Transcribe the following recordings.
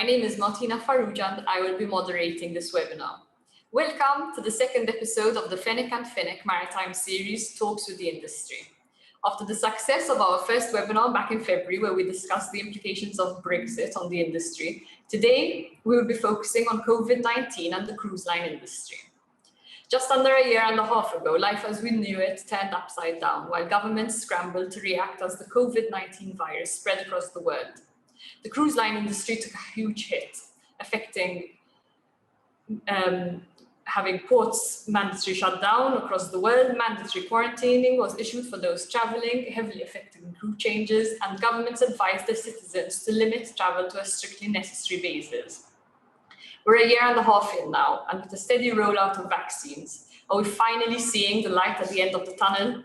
My name is Martina Farrugia and I will be moderating this webinar. Welcome to the second episode of the Fenech Fenech Maritime series, Talks with the Industry. After the success of our first webinar back in February, where we discussed the implications of Brexit on the industry, today we will be focusing on COVID-19 and the cruise line industry. Just under a year and a half ago, life as we knew it turned upside down while governments scrambled to react as the COVID-19 virus spread across the world. The cruise line industry took a huge hit, affecting having ports mandatory shut down across the world, mandatory quarantining was issued for those traveling, heavily affecting crew changes, and governments advised their citizens to limit travel to a strictly necessary basis. We're a year and a half in now, and with a steady rollout of vaccines, are we finally seeing the light at the end of the tunnel?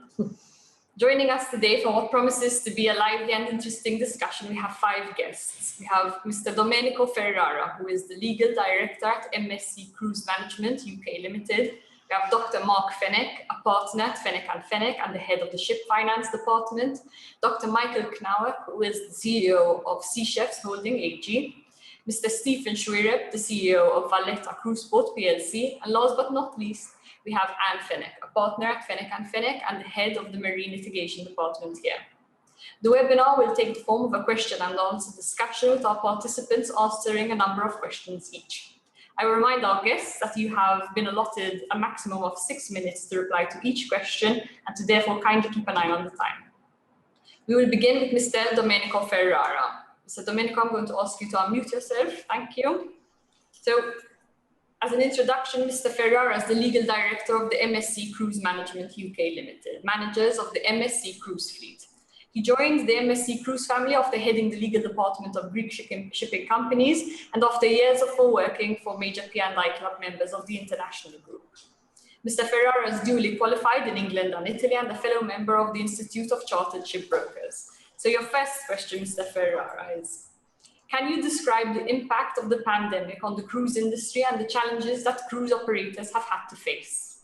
Joining us today for what promises to be a lively and interesting discussion, we have 5 guests. We have Mr Domenico Ferrara, who is the Legal Director at MSC Cruise Management, UK Limited. We have Dr Mark Fenech, a partner at Fenech Fenech and the head of the Ship Finance Department. Dr Michael Knauer, who is the CEO of Sea Chefs Holding AG. Mr Stephen Xuereb, the CEO of Valletta Cruise Port PLC. And last but not least, we have Ann Fenech, a partner at Fenech Fenech and the head of the Marine Litigation Department here. The webinar will take the form of a question and answer discussion with our participants answering a number of questions each. I remind our guests that you have been allotted a maximum of 6 minutes to reply to each question and to therefore kindly keep an eye on the time. We will begin with Mr Domenico Ferrara. Mr Domenico, I'm going to ask you to unmute yourself. Thank you. So, as an introduction, Mr Ferrara is the legal director of the MSC Cruise Management UK Limited, managers of the MSC Cruise fleet. He joined the MSC Cruise family after heading the legal department of Greek shipping companies and after years of working for major P&I club members of the international group. Mr Ferrara is duly qualified in England and Italy and a fellow member of the Institute of Chartered Shipbrokers. So your first question, Mr Ferrara, is, can you describe the impact of the pandemic on the cruise industry and the challenges that cruise operators have had to face?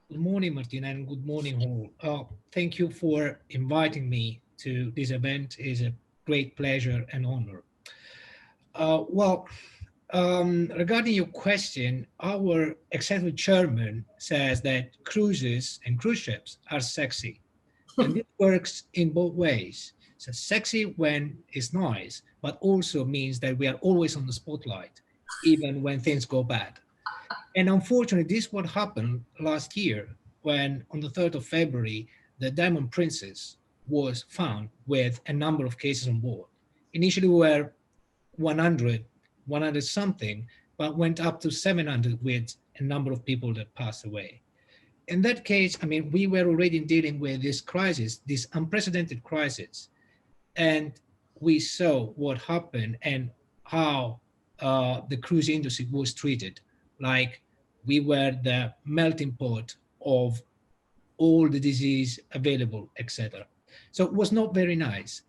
Good morning, Martina, and good morning all. Thank you for inviting me to this event. It is a great pleasure and honor. Regarding your question, our executive chairman says that cruises and cruise ships are sexy. And it works in both ways. So sexy when it's nice, but also means that we are always on the spotlight, even when things go bad. And unfortunately, this is what happened last year when on the 3rd of February, the Diamond Princess was found with a number of cases on board. Initially we were 100 something, but went up to 700 with a number of people that passed away. In that case, I mean, we were already dealing with this crisis, this unprecedented crisis. And we saw what happened and how the cruise industry was treated. Like we were the melting pot of all the disease available, etc. So it was not very nice,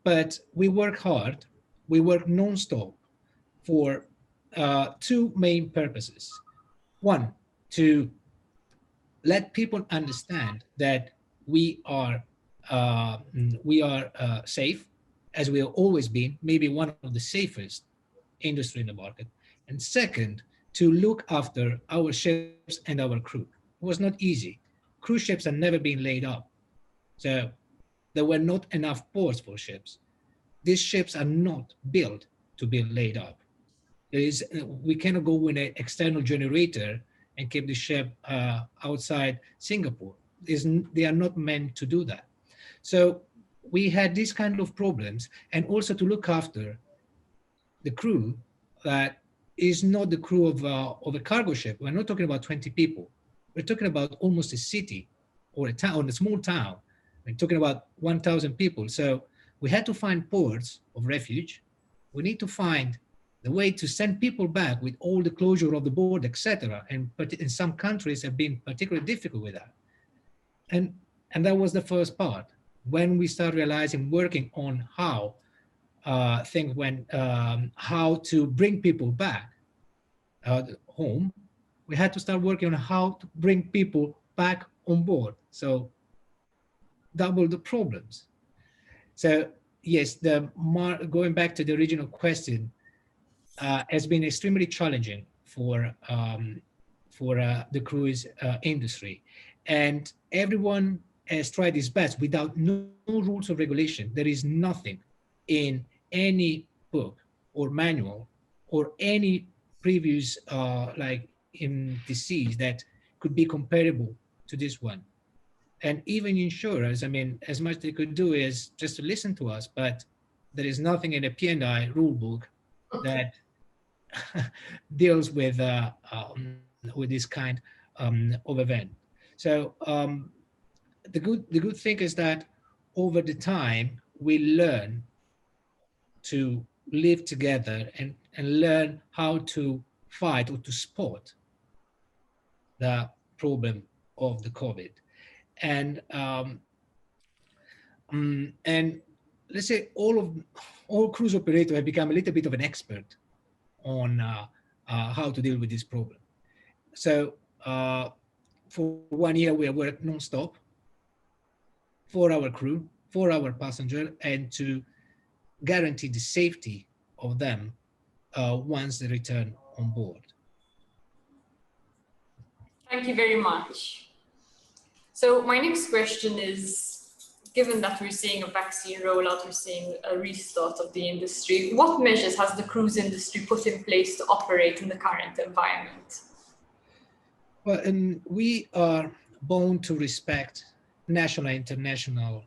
but we worked hard. We worked non-stop for 2 main purposes. One, to let people understand that we are safe, as we have always been, maybe one of the safest industry in the market. And second, to look after our ships and our crew. It was not easy. Cruise ships have never been laid up. So there were not enough ports for ships. These ships are not built to be laid up. We cannot go with an external generator and keep the ship outside Singapore. They are not meant to do that. So we had these kind of problems, and also to look after the crew that is not the crew of a cargo ship. We're not talking about 20 people. We're talking about almost a city or a town, a small town. We're talking about 1,000 people. So we had to find ports of refuge. We need to find the way to send people back with all the closure of the border, etc. And in some countries have been particularly difficult with that. And that was the first part. When we start realizing, working on how things went, how to bring people back home, we had to start working on how to bring people back on board. So double the problems. So yes, going back to the original question, has been extremely challenging for the cruise industry, and everyone has tried his best without no rules of regulation. There is nothing in any book or manual or any previous like in disease that could be comparable to this one. And even insurers, I mean, as much they could do is just to listen to us, but there is nothing in the P&I rule book that deals with this kind of event. So the good thing is that over the time we learn to live together and learn how to fight or to spot the problem of the COVID. And and let's say all cruise operators have become a little bit of an expert on how to deal with this problem. So for 1 year we have worked non-stop for our crew, for our passenger, and to guarantee the safety of them once they return on board. Thank you very much. So my next question is, given that we're seeing a vaccine rollout, we're seeing a restart of the industry, what measures has the cruise industry put in place to operate in the current environment? Well, and we are bound to respect national and international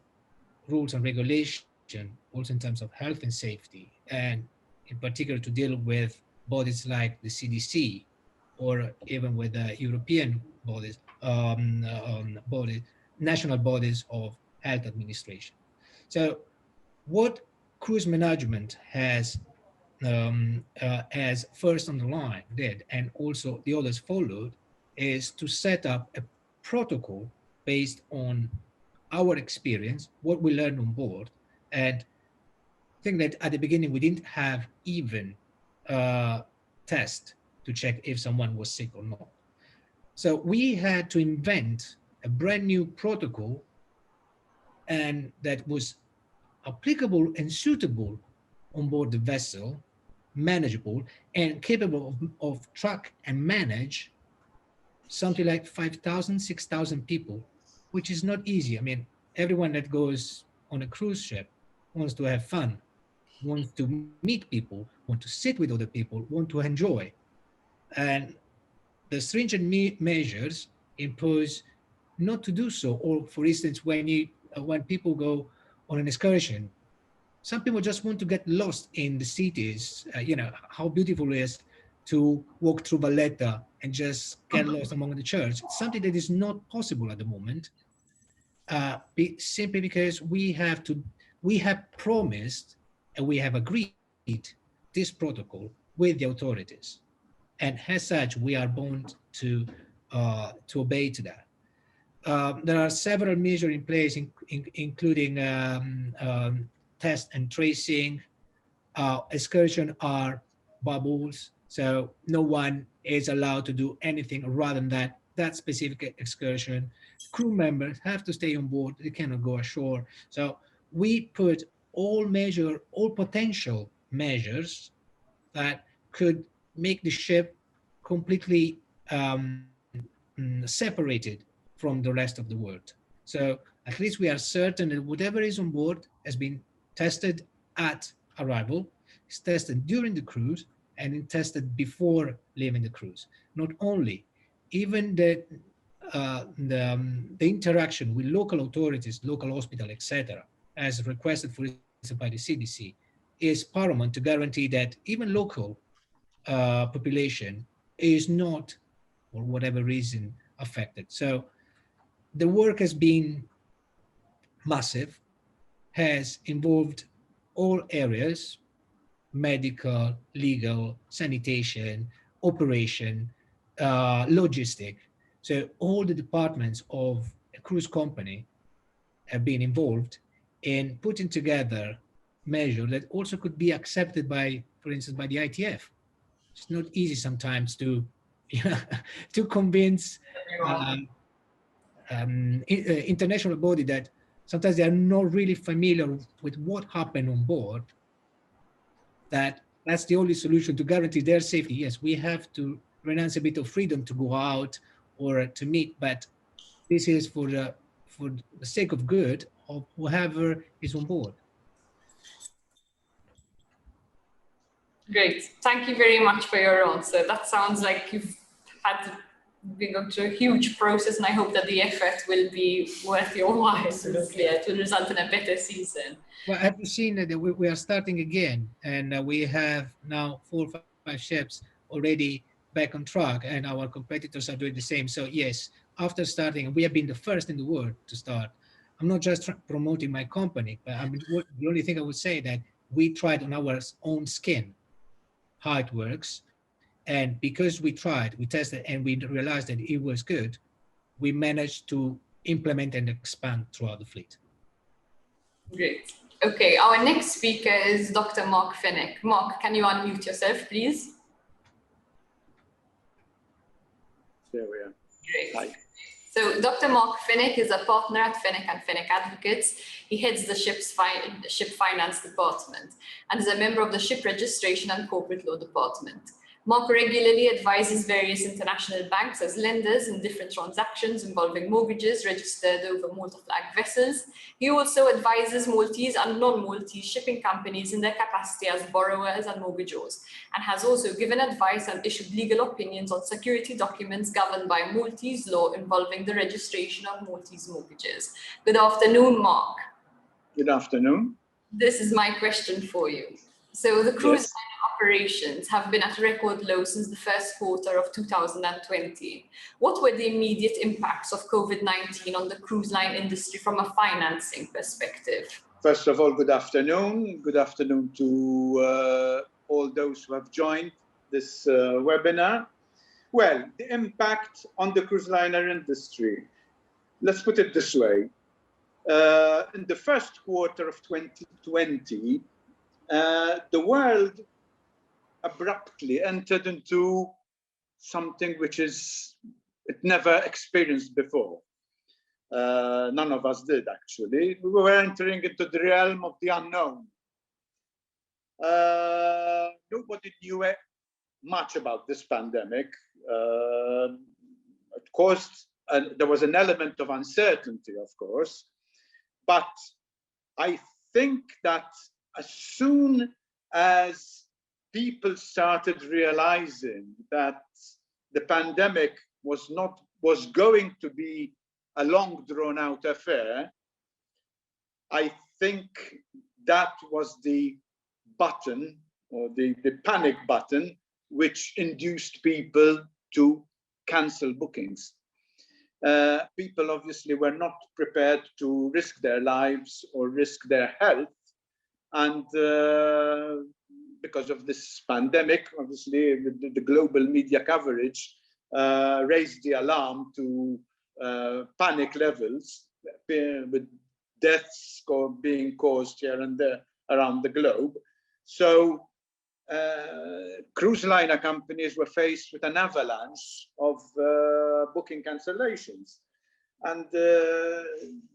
rules and regulation, also in terms of health and safety, and in particular to deal with bodies like the CDC or even with the European bodies, national bodies of health administration. So what cruise management has first on the line did, and also the others followed, is to set up a protocol based on our experience, what we learned on board. And I think that at the beginning we didn't have even a test to check if someone was sick or not. So we had to invent a brand new protocol, and that was applicable and suitable on board the vessel, manageable and capable of track and manage something like 5,000, 6,000 people, which is not easy. I mean, everyone that goes on a cruise ship wants to have fun, wants to meet people, want to sit with other people, want to enjoy. And the stringent measures impose not to do so. Or for instance, when people go on an excursion, some people just want to get lost in the cities. How beautiful it is to walk through Valletta and just get lost among the church. It's something that is not possible at the moment, simply because we have promised and we have agreed this protocol with the authorities. And as such, we are bound to obey to that. There are several measures in place, including test and tracing. Excursion are bubbles, so no one is allowed to do anything rather than that specific excursion. Crew members have to stay on board; they cannot go ashore. So we put all potential measures that could make the ship completely separated from the rest of the world. So at least we are certain that whatever is on board has been tested at arrival, is tested during the cruise, and then tested before leaving the cruise. Not only, even the interaction with local authorities, local hospital, etc., as requested, for instance, by the CDC, is paramount to guarantee that even local population is not, for whatever reason, affected. So the work has been massive, has involved all areas: medical, legal, sanitation, operation, logistic. So all the departments of a cruise company have been involved in putting together measures that also could be accepted by, for instance, by the ITF. It's not easy sometimes to to convince international body that sometimes they are not really familiar with what happened on board, that's the only solution to guarantee their safety. Yes, we have to renounce a bit of freedom to go out or to meet, but this is for the sake of good of whoever is on board. Great. Thank you very much for your answer. That sounds like you've had to go through a huge process, and I hope that the effort will be worth your while. Absolutely. It will result in a better season. Well, have you seen that we are starting again, and we have now 4 or 5 ships already back on track, and our competitors are doing the same. So yes, after starting, we have been the first in the world to start. I'm not just promoting my company, but I mean, the only thing I would say that we tried on our own skin how it works. And because we tried, we tested, and we realized that it was good, we managed to implement and expand throughout the fleet. Great. Okay, our next speaker is Dr. Mark Fenech. Mark, can you unmute yourself, please? There we are. Great. Hi. So Dr. Mark Fenech is a partner at Fenech Fenech Advocates. He heads the ship finance department and is a member of the ship registration and corporate law department. Mark regularly advises various international banks as lenders in different transactions involving mortgages registered over Malta flag vessels. He also advises Maltese and non-Maltese shipping companies in their capacity as borrowers and mortgagors, and has also given advice and issued legal opinions on security documents governed by Maltese law involving the registration of Maltese mortgages. Good afternoon, Mark. Good afternoon. This is my question for you. So the cruise operations have been at a record low since the first quarter of 2020. What were the immediate impacts of COVID-19 on the cruise line industry from a financing perspective? First of all, good afternoon. Good afternoon to all those who have joined this webinar. Well, the impact on the cruise liner industry. Let's put it this way. In the first quarter of 2020, the world abruptly entered into something which it never experienced before. None of us did, actually. We were entering into the realm of the unknown. Nobody knew much about this pandemic. It caused, there was an element of uncertainty, of course, but I think that as soon as people started realizing that the pandemic was going to be a long drawn out affair, I think that was the button, or the panic button, which induced people to cancel bookings. People obviously were not prepared to risk their lives or risk their health, and because of this pandemic, obviously the global media coverage raised the alarm to panic levels, with deaths being caused here and there around the globe. So cruise liner companies were faced with an avalanche of booking cancellations, and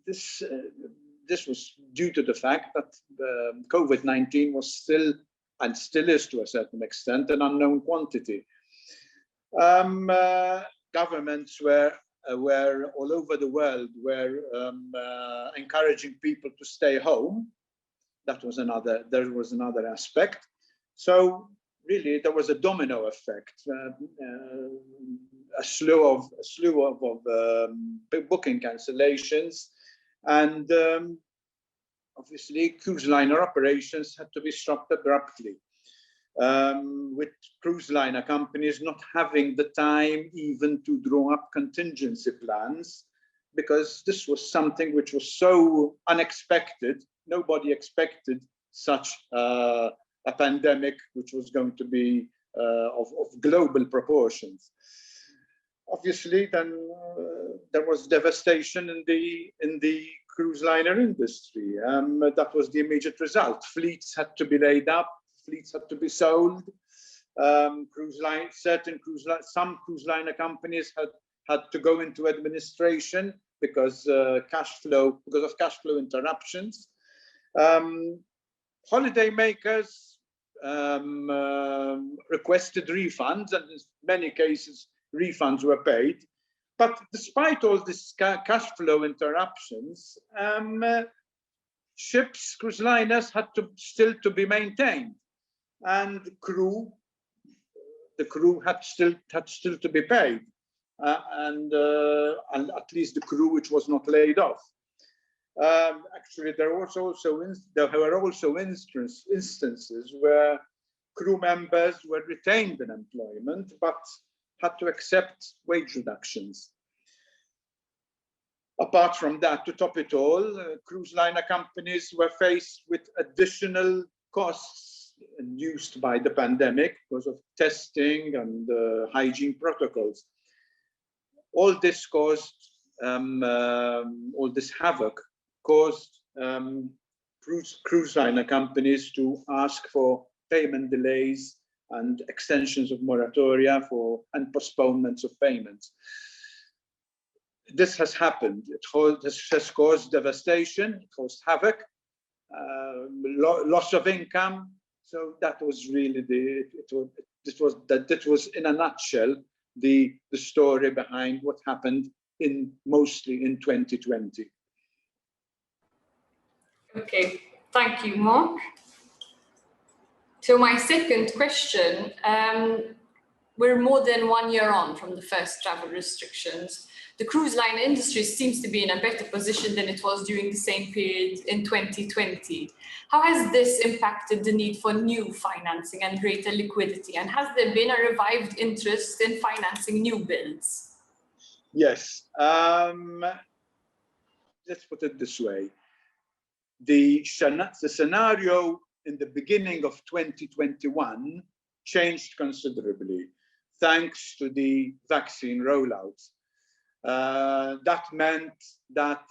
this was due to the fact that COVID-19 was still, and still is to a certain extent, an unknown quantity. Governments were all over the world were encouraging people to stay home. There was another aspect. So really, there was a domino effect, a slew of booking cancellations, and obviously cruise liner operations had to be stopped abruptly, with cruise liner companies not having the time even to draw up contingency plans, because this was something which was so unexpected. Nobody expected such a pandemic, which was going to be of global proportions. Obviously, then there was devastation in the cruise liner industry. That was the immediate result. Fleets had to be laid up. Fleets had to be sold. Some cruise liner companies had to go into administration because of cash flow interruptions. Holiday makers requested refunds, and in many cases refunds were paid. But despite all this cash flow interruptions, ships, cruise liners had still to be maintained, and the crew had still to be paid, and at least the crew which was not laid off. Actually, there were also instances where crew members were retained in employment but had to accept wage reductions. Apart from that, to top it all, cruise liner companies were faced with additional costs induced by the pandemic because of testing and hygiene protocols. All this caused, all this havoc caused cruise liner companies to ask for payment delays and extensions of moratoria and postponements of payments. This has happened. This has caused devastation, it caused havoc, loss of income. So that was really that was in a nutshell the story behind what happened mostly in 2020. Okay, thank you, Mark. So my second question, we're more than 1 year on from the first travel restrictions. The cruise line industry seems to be in a better position than it was during the same period in 2020. How has this impacted the need for new financing and greater liquidity? And has there been a revived interest in financing new builds? Yes. Let's put it this way. The scenario in the beginning of 2021 changed considerably thanks to the vaccine rollout. That meant that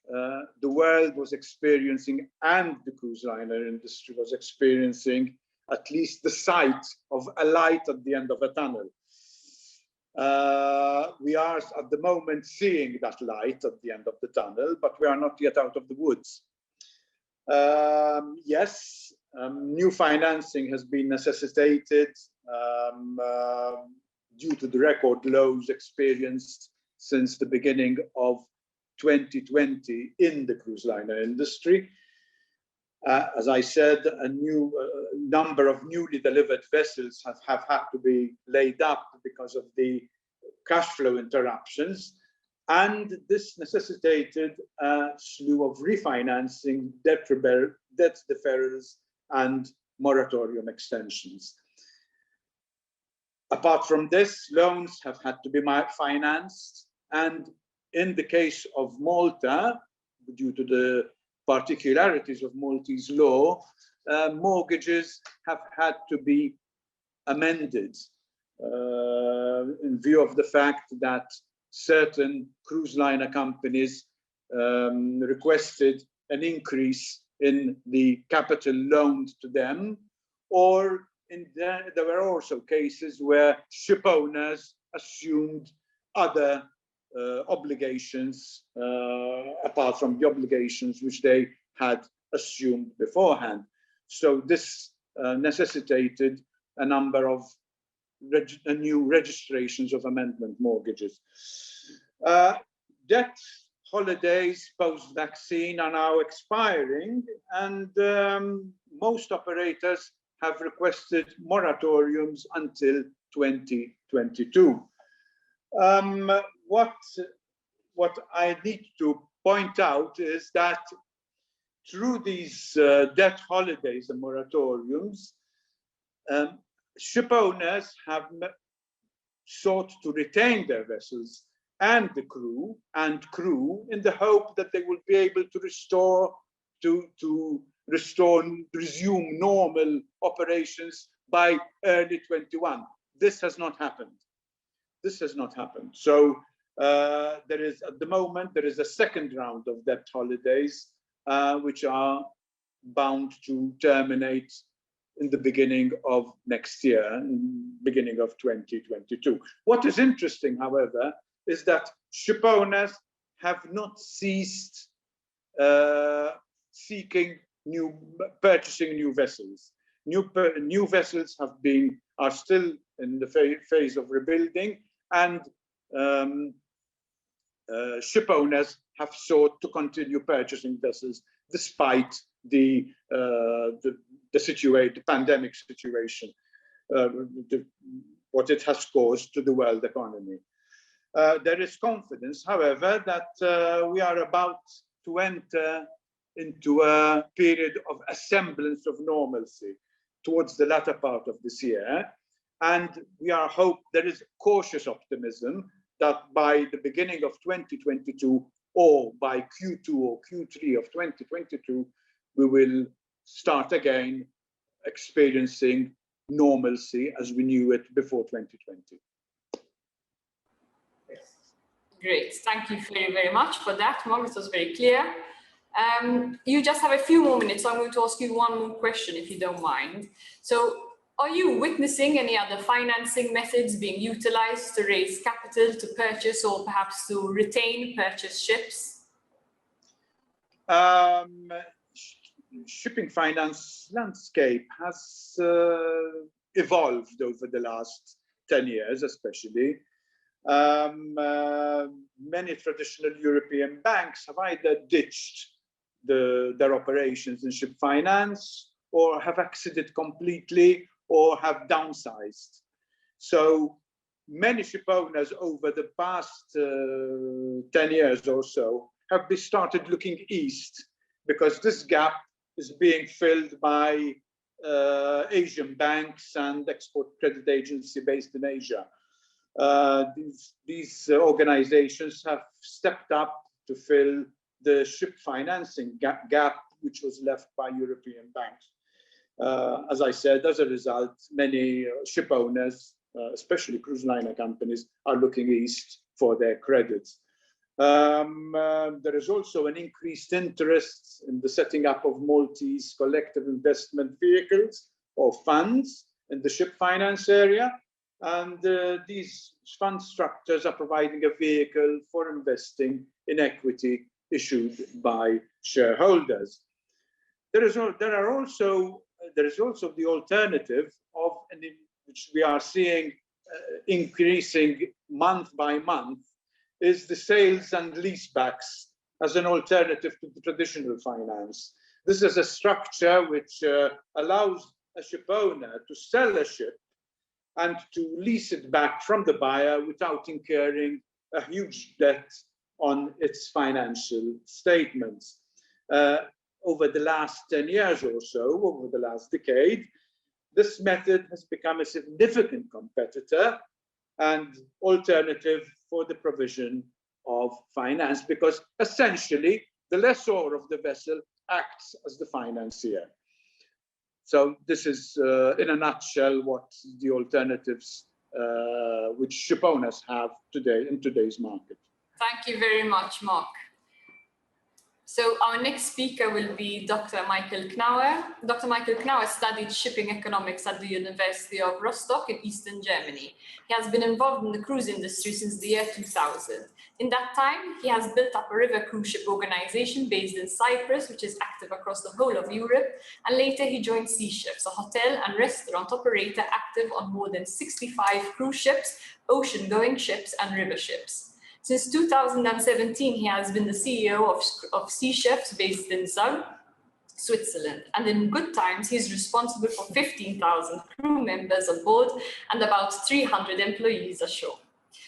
the world was experiencing, and the cruise liner industry was experiencing, at least the sight of a light at the end of a tunnel. We are at the moment seeing that light at the end of the tunnel, but we are not yet out of the woods. Yes, new financing has been necessitated due to the record lows experienced since the beginning of 2020 in the cruise liner industry. As I said, a new number of newly delivered vessels have had to be laid up because of the cash flow interruptions. And this necessitated a slew of refinancing, debt deferrals, and moratorium extensions. Apart from this, loans have had to be financed. And in the case of Malta, due to the particularities of Maltese law, mortgages have had to be amended in view of the fact that certain cruise liner companies requested an increase in the capital loaned to them, or there were also cases where ship owners assumed other obligations apart from the obligations which they had assumed beforehand. So this necessitated a number of new registrations of amendment mortgages. Debt holidays post-vaccine are now expiring, and most operators have requested moratoriums until 2022. What I need to point out is that through these debt holidays and moratoriums, ship owners have sought to retain their vessels and the crew in the hope that they will be able to resume normal operations by early 21. This has not happened. So there is, at the moment, there is a second round of debt holidays which are bound to terminate in the beginning of next year, beginning of 2022. What is interesting, however, is that ship owners have not ceased purchasing new vessels. New vessels are still in the phase of rebuilding, and ship owners have sought to continue purchasing vessels despite the pandemic situation, what it has caused to the world economy. There is confidence, however, that we are about to enter into a period of a semblance of normalcy towards the latter part of this year. And there is cautious optimism that by the beginning of 2022, or by Q2 or Q3 of 2022, we will start again experiencing normalcy as we knew it before 2020. Great, thank you very, very much for that, Mark. This was very clear. You just have a few more minutes, so I'm going to ask you one more question, if you don't mind. So, are you witnessing any other financing methods being utilized to raise capital to purchase or perhaps to retain purchased ships? Shipping finance landscape has evolved over the last 10 years, especially. Many traditional European banks have either ditched their operations in ship finance, or have exited completely, or have downsized. So many ship owners over the past 10 years or so have started looking east, because this gap is being filled by Asian banks and export credit agency based in Asia. These organizations have stepped up to fill the ship financing gap which was left by European banks. As I said, as a result, many ship owners, especially cruise liner companies, are looking east for their credits. There is also an increased interest in the setting up of Maltese collective investment vehicles or funds in the ship finance area. And these fund structures are providing a vehicle for investing in equity issued by shareholders. There is also the alternative of, which we are seeing increasing month by month, is the sales and leasebacks as an alternative to the traditional finance. This is a structure which allows a ship owner to sell a ship and to lease it back from the buyer without incurring a huge debt on its financial statements. Over the last 10 years or so, over the last decade, this method has become a significant competitor and alternative for the provision of finance, because essentially the lessor of the vessel acts as the financier. So this is, in a nutshell, what the alternatives which ship owners have today in today's market. Thank you very much, Mark. So our next speaker will be Dr. Michael Knauer. Dr. Michael Knauer studied shipping economics at the University of Rostock in Eastern Germany. He has been involved in the cruise industry since the year 2000. In that time, he has built up a river cruise ship organization based in Cyprus, which is active across the whole of Europe. And later he joined Sea Ships, a hotel and restaurant operator active on more than 65 cruise ships, ocean-going ships, and river ships. Since 2017, he has been the CEO of Sea Ships based in Zug, Switzerland. And in good times, he's responsible for 15,000 crew members on board and about 300 employees ashore.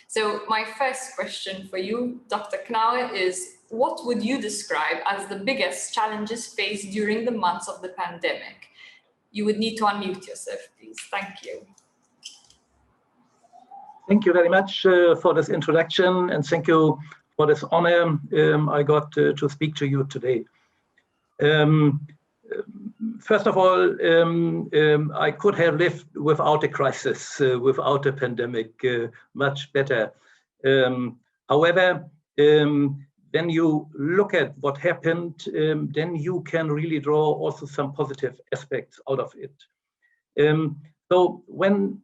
So my first question for you, Dr. Knauer, is what would you describe as the biggest challenges faced during the months of the pandemic? You would need to unmute yourself, please. Thank you. Thank you very much for this introduction, and thank you for this honor I got to speak to you today. First of all, I could have lived without a crisis, without a pandemic, much better. However, when you look at what happened, then you can really draw also some positive aspects out of it. So when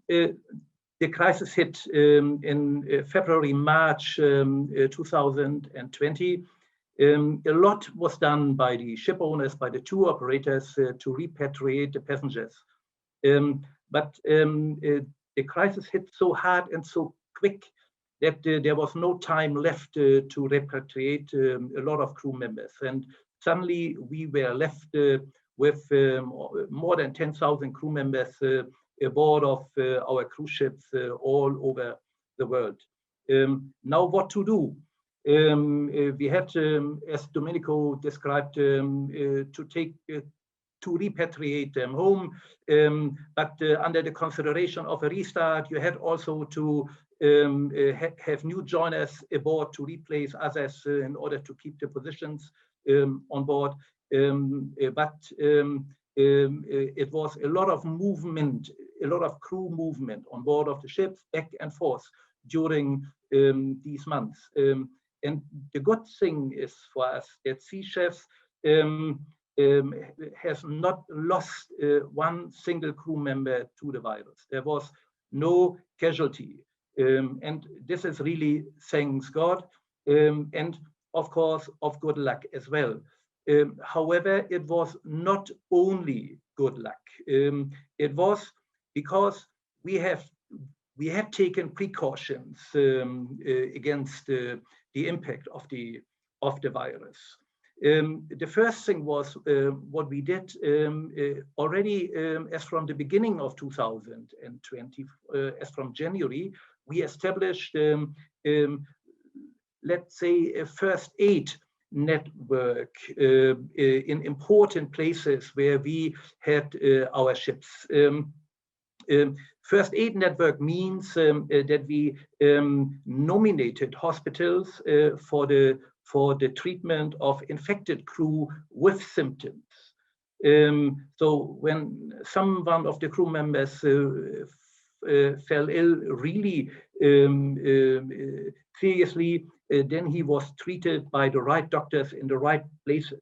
the crisis hit in February, March 2020. A lot was done by the ship owners, by the tour operators to repatriate the passengers. But the crisis hit so hard and so quick that there was no time left to repatriate a lot of crew members. And suddenly we were left with more than 10,000 crew members aboard of our cruise ships all over the world. Now what to do? We had, as Domenico described, to repatriate them home, but under the consideration of a restart, you had also to have new joiners aboard to replace others in order to keep the positions on board. But it was a lot of movement, a lot of crew movement on board of the ships, back and forth during these months. And the good thing is for us that Sea Chefs has not lost one single crew member to the virus. There was no casualty. And this is really thanks God, and of course of good luck as well. However, it was not only good luck. It was because we have taken precautions against the impact of the virus. The first thing was what we did already as from the beginning of 2020, as from January, we established, let's say, a first aid network in important places where we had our ships. First aid network means that we nominated hospitals for the treatment of infected crew with symptoms. So when someone of the crew members fell ill really seriously, then he was treated by the right doctors in the right places.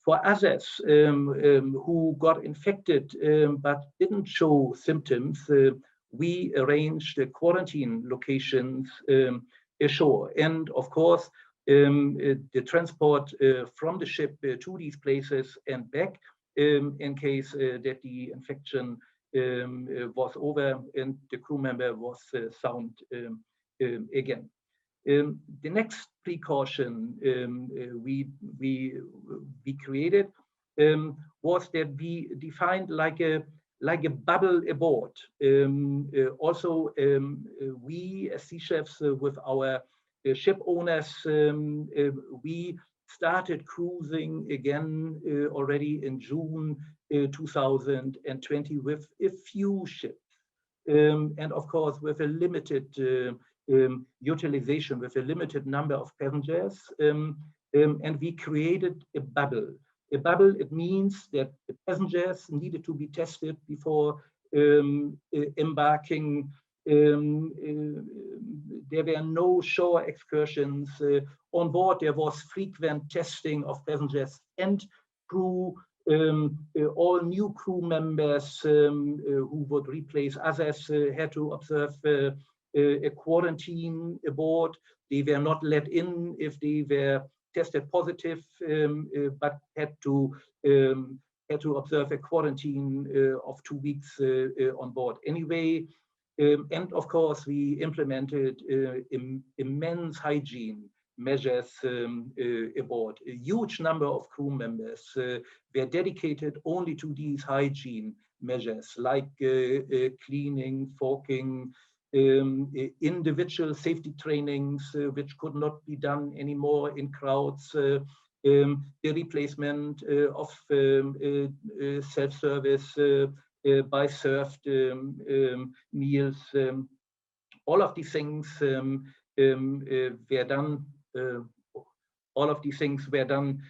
For others who got infected but didn't show symptoms, we arranged quarantine locations ashore. And of course, the transport from the ship to these places and back in case that the infection was over and the crew member was sound again. The next precaution we created was that we defined like a bubble aboard. Also, we as Sea Chefs with our ship owners, we started cruising again already in June 2020 with a few ships, and of course with a limited utilization, with a limited number of passengers, and we created a bubble. A bubble, it means that the passengers needed to be tested before embarking. There were no shore excursions. On board, there was frequent testing of passengers and crew. All new crew members who would replace others had to observe a quarantine aboard. They were not let in if they were tested positive, but had to observe a quarantine of 2 weeks on board anyway. And of course, we implemented immense hygiene measures aboard. A huge number of crew members were dedicated only to these hygiene measures, like cleaning, forking, individual safety trainings, which could not be done anymore in crowds, the replacement of self-service by served meals. All of these things were done. All of these things were done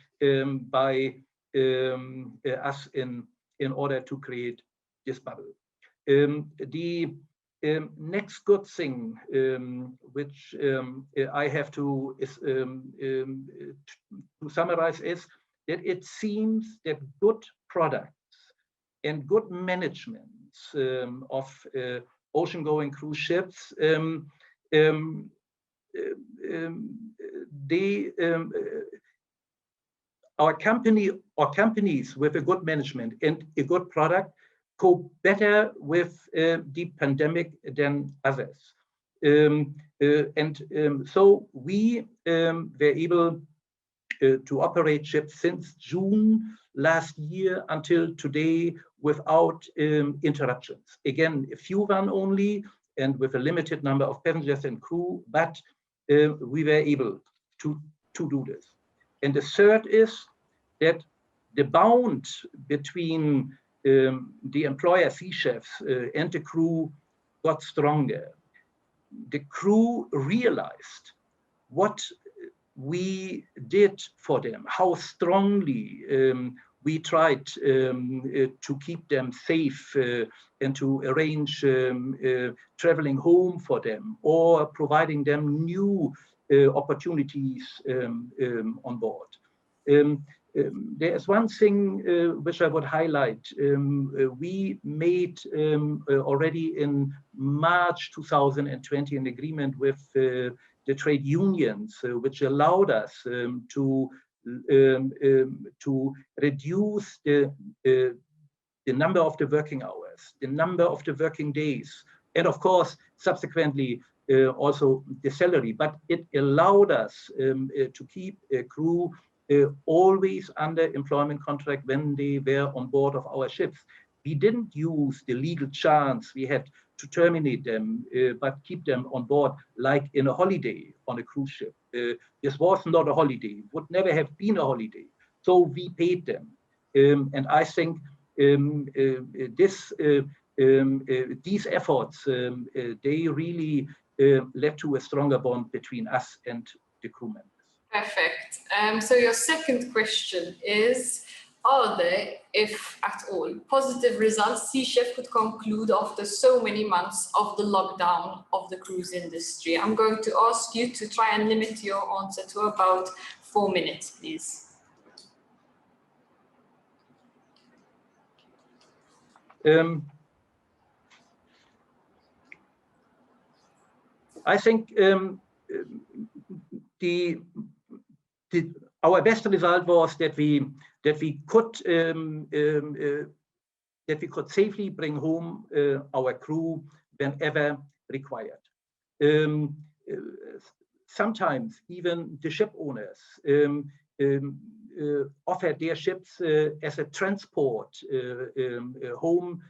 by us in order to create this bubble. The next good thing, which I have to summarize, is that it seems that good products and good management of ocean-going cruise ships, our company or companies with a good management and a good product cope better with the pandemic than others. So we were able to operate ships since June last year until today without interruptions. Again, a few one only and with a limited number of passengers and crew, but we were able to do this. And the third is that the bond between the employer sea chefs and the crew got stronger. The crew realized what we did for them, how strongly we tried to keep them safe and to arrange traveling home for them or providing them new opportunities on board. There is one thing which I would highlight. We made already in March 2020 an agreement with the trade unions, which allowed us to reduce the number of the working hours, the number of the working days, and of course, subsequently, also the salary. But it allowed us to keep a crew always under employment contract when they were on board of our ships. We didn't use the legal chance we had to terminate them, but keep them on board like in a holiday on a cruise ship. This was not a holiday, would never have been a holiday. So we paid them. And I think these efforts, they really led to a stronger bond between us and the crew members. Perfect. So your second question is, are there, if at all, positive results Sea Chef could conclude after so many months of the lockdown of the cruise industry? I'm going to ask you to try and limit your answer to about 4 minutes, please. I think our best result was that we could safely bring home our crew whenever required. Sometimes even the ship owners offered their ships as a transport home,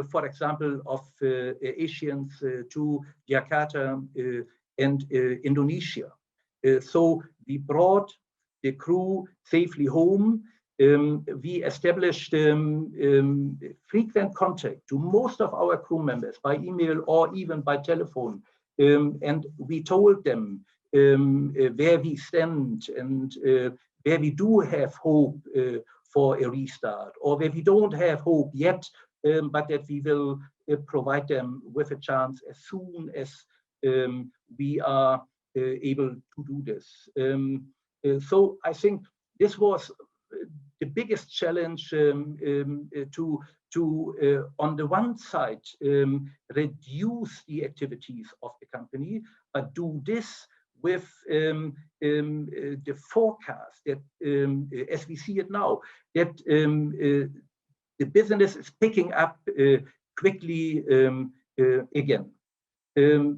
for example, of Asians to Jakarta and Indonesia. So we brought the crew safely home. We established frequent contact to most of our crew members by email or even by telephone. And we told them where we stand and where we do have hope for a restart, or where we don't have hope yet, but that we will provide them with a chance as soon as we are able to do this. So I think this was the biggest challenge to on the one side, reduce the activities of the company, but do this with the forecast that, as we see it now, that the business is picking up quickly again.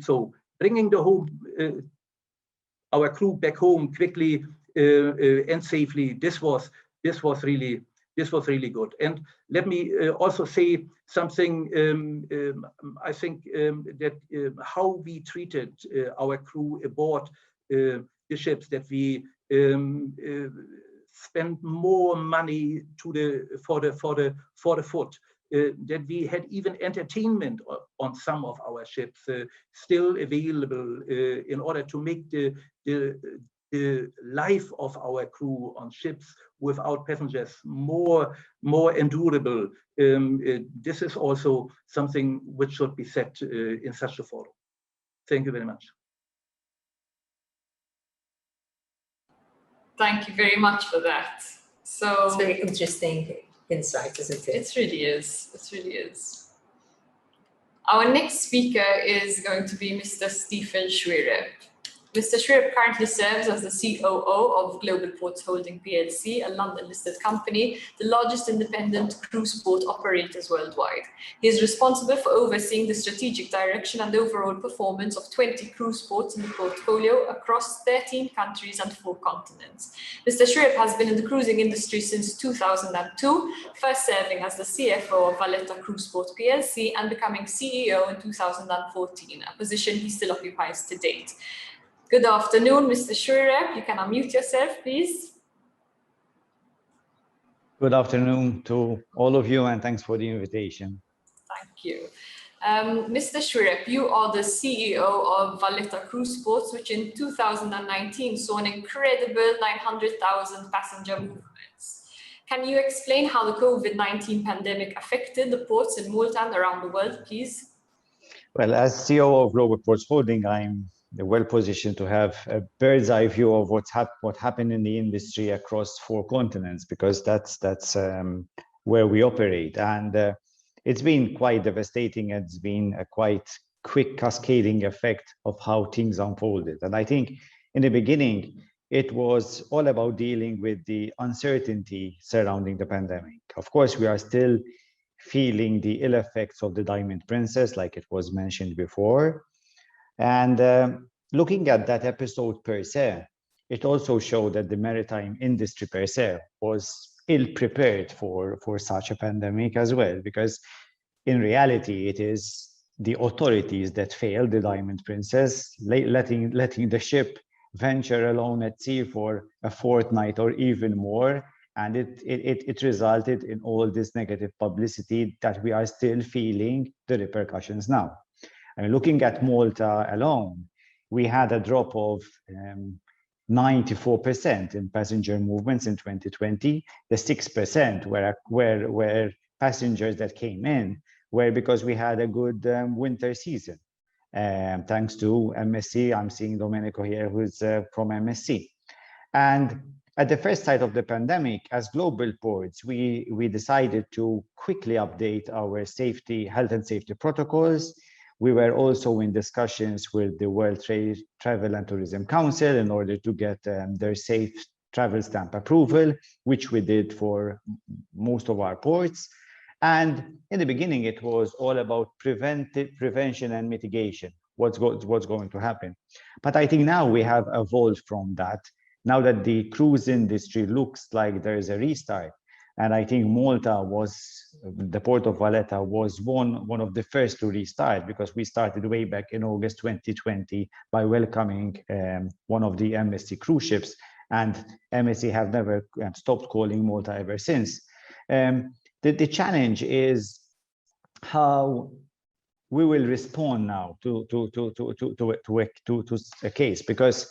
So bringing the home, our crew back home quickly and safely, this was really good. And let me also say something. I think that how we treated our crew aboard the ships, that we spent more money for the food, that we had even entertainment on some of our ships still available in order to make the life of our crew on ships without passengers more endurable. This is also something which should be said in such a forum. Thank you very much. Thank you very much for that. So it's very interesting insight, isn't it? It really is. It really is. Our next speaker is going to be Mr. Stephen Xuereb. Mr. Xuereb currently serves as the COO of Global Ports Holding PLC, a London-listed company, the largest independent cruise port operators worldwide. He is responsible for overseeing the strategic direction and overall performance of 20 cruise ports in the portfolio across 13 countries and 4 continents. Mr. Xuereb has been in the cruising industry since 2002, first serving as the CFO of Valletta Cruise Port PLC and becoming CEO in 2014, a position he still occupies to date. Good afternoon, Mr. Xuereb. You can unmute yourself, please. Good afternoon to all of you, and thanks for the invitation. Thank you. Mr. Xuereb, you are the CEO of Valletta Cruise Ports, which in 2019 saw an incredible 900,000 passenger movements. Can you explain how the COVID-19 pandemic affected the ports in Malta and around the world, please? Well, as CEO of Global Ports Holding, I'm well positioned to have a bird's eye view of what happened in the industry across 4 continents, because that's where we operate. And it's been quite devastating. It's been a quite quick cascading effect of how things unfolded. And I think in the beginning, it was all about dealing with the uncertainty surrounding the pandemic. Of course, we are still feeling the ill effects of the Diamond Princess, like it was mentioned before. And looking at that episode per se, it also showed that the maritime industry per se was ill prepared for such a pandemic as well, because in reality, it is the authorities that failed the Diamond Princess, letting the ship venture alone at sea for a fortnight or even more. And it resulted in all this negative publicity that we are still feeling the repercussions now. I mean, looking at Malta alone, we had a drop of 94% in passenger movements in 2020. The 6% were passengers that came in were because we had a good winter season. Thanks to MSC, I'm seeing Domenico here, who's from MSC. And at the first sight of the pandemic, as Global Ports, we decided to quickly update our health and safety protocols. We were also in discussions with the World Trade, Travel and Tourism Council in order to get their safe travel stamp approval, which we did for most of our ports. And in the beginning, it was all about prevention and mitigation, what's going to happen. But I think now we have evolved from that. Now that the cruise industry looks like there is a restart, and I think Malta the port of Valletta was one of the first to restart, because we started way back in August 2020 by welcoming one of the MSC cruise ships, and MSC have never stopped calling Malta ever since. The challenge is how we will respond now to a case, because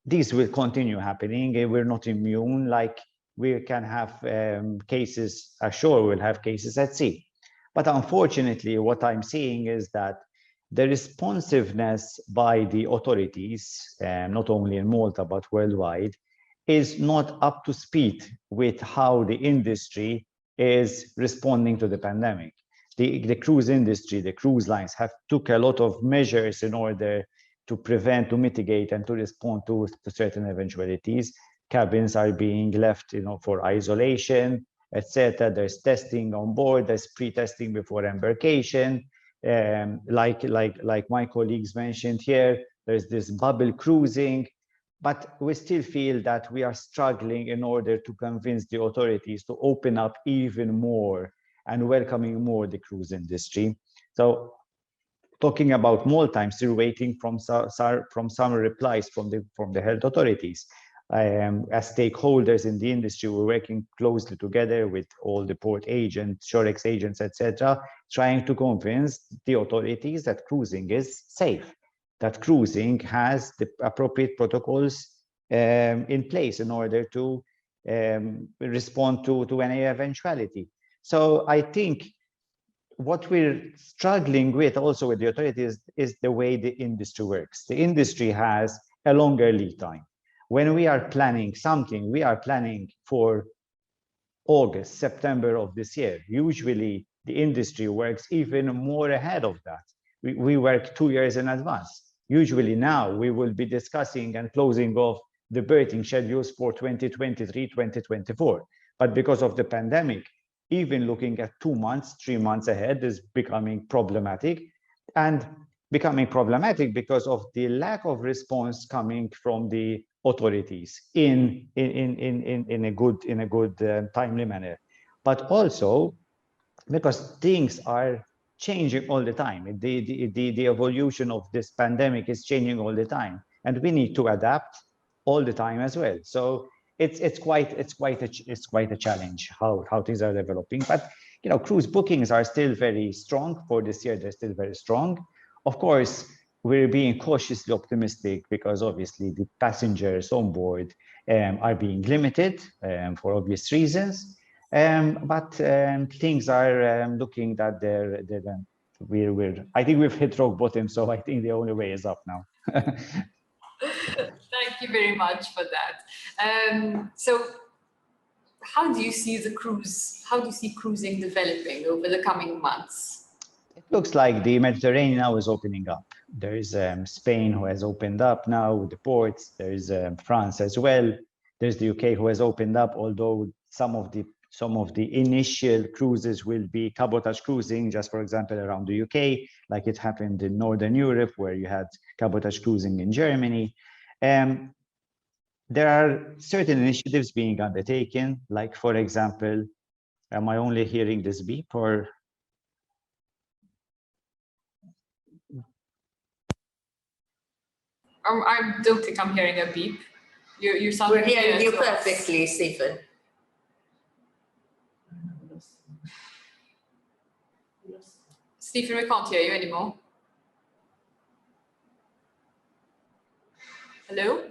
these will continue happening. We're not immune. Like, we can have cases ashore, we'll have cases at sea. But unfortunately, what I'm seeing is that the responsiveness by the authorities, not only in Malta, but worldwide, is not up to speed with how the industry is responding to the pandemic. The cruise industry, the cruise lines have took a lot of measures in order to prevent, to mitigate, and to respond to certain eventualities. Cabins are being left, for isolation, etc. There's testing on board. There's pre-testing before embarkation. Like my colleagues mentioned here, there's this bubble cruising. But we still feel that we are struggling in order to convince the authorities to open up even more and welcoming more the cruise industry. So, talking about Malta, I'm still waiting from some replies from the health authorities. As stakeholders in the industry, we're working closely together with all the port agents, Shorex agents, etc., trying to convince the authorities that cruising is safe, that cruising has the appropriate protocols in place in order to respond to any eventuality. So I think what we're struggling with also with the authorities is the way the industry works. The industry has a longer lead time. When we are planning something, we are planning for August, September of this year. Usually the industry works even more ahead of that. We work 2 years in advance. Usually now we will be discussing and closing off the berthing schedules for 2023, 2024. But because of the pandemic, even looking at 2 months, 3 months ahead is becoming problematic, and becoming problematic because of the lack of response coming from the authorities in a good timely manner. But also because things are changing all the time. The evolution of this pandemic is changing all the time, and we need to adapt all the time as well. So it's quite a challenge how things are developing. But you know, cruise bookings are still very strong for this year. They're still very strong. Of course, we're being cautiously optimistic because obviously the passengers on board are being limited for obvious reasons. But things are looking that I think we've hit rock bottom, so I think the only way is up now. Thank you very much for that. So how do you see cruising developing over the coming months? It looks like the Mediterranean now is opening up. There is Spain who has opened up now with the ports. There is France as well. There's the UK who has opened up, although some of the initial cruises will be cabotage cruising, just for example, around the UK, like it happened in Northern Europe, where you had cabotage cruising in Germany. There are certain initiatives being undertaken, like, for example, am I only hearing this beep or? I don't think I'm hearing a beep. You sound. We're hearing you perfectly, Stephen. Stephen, we can't hear you anymore. Hello?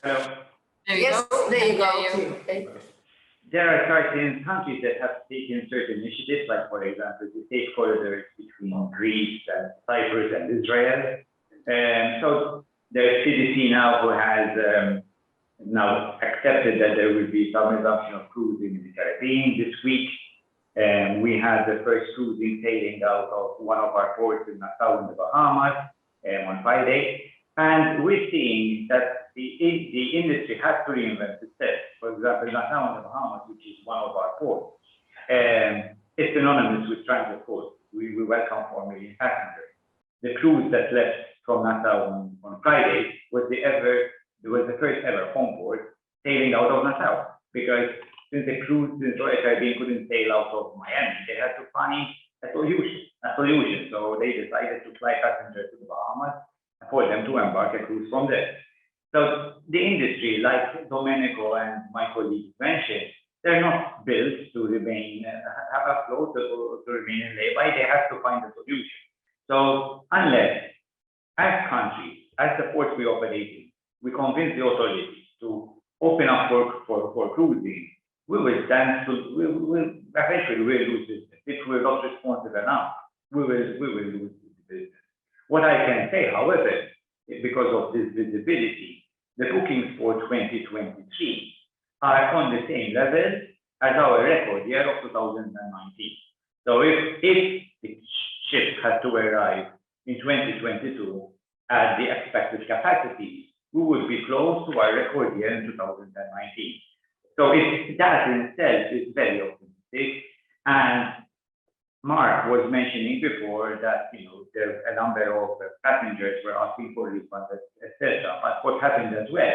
Hello. Yes, there you go. Okay. There are certain countries that have taken certain initiatives, like, for example, the safe corridors between Greece and Cyprus and Israel. So there's CDC now who has now accepted that there will be some resumption of cruising in the Caribbean this week. We had the first cruising sailing out of one of our ports in Nassau in the Bahamas on Friday. And we're seeing that the industry has to reinvent itself. For example, Nassau in the Bahamas, which is one of our ports, it's synonymous with transit port. We welcome 4 million passengers. The cruise that left from Nassau on Friday was the first ever home port sailing out of Nassau, because since the Royal Caribbean couldn't sail out of Miami, they had to find a solution. So they decided to fly passengers to the Bahamas for them to embark a cruise from there. So the industry, like Domenico and my colleagues mentioned, they're not built to remain afloat or to remain in layby. They have to find a solution. So unless, as countries, as the ports we operate in, we convince the authorities to open up for cruising, we will eventually lose business. If we're not responsive enough, we will lose business. What I can say, however, is because of this visibility, the bookings for 2023 are on the same level as our record year of 2019. So if the ship has to arrive in 2022 at the expected capacity, we will be close to our record year in 2019. So that in itself is very optimistic. And Mark was mentioning before that, you know, there's a number of passengers were asking for refunds, etc. But what happened as well,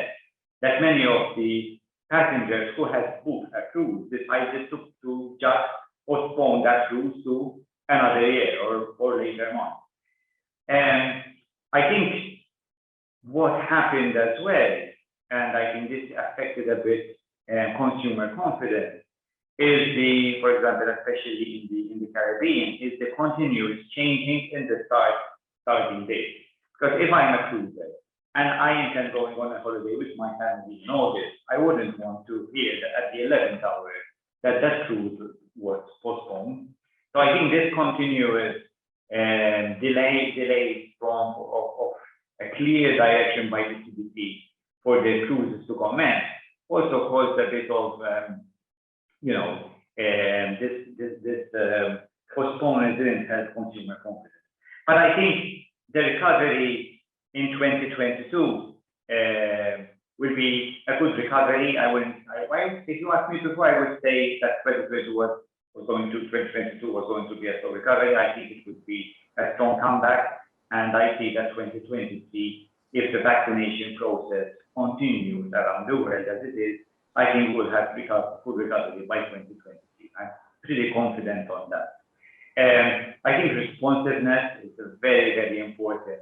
that many of the passengers who had booked a cruise decided to just postpone that cruise to another year or later on. And I think what happened as well, and I think this affected a bit consumer confidence, is for example, especially in the Caribbean, is the continuous changing in the starting date. Because if I'm a cruiser and I intend going on a holiday with my family in August, I wouldn't want to hear that at the 11th hour that cruise was postponed. So I think this continuous delay of a clear direction by the CDC for the cruises to commence also caused a bit of, this postponement didn't help consumer confidence. But I think the recovery in 2022 will be a good recovery. If you ask me before, I would say that 2022 was going to be a slow recovery. I think it would be a strong comeback, and I see that 2023, if the vaccination process continues around the world as it is, I think we'll have full recovery by 2023. I'm pretty confident on that. I think responsiveness is a very, very important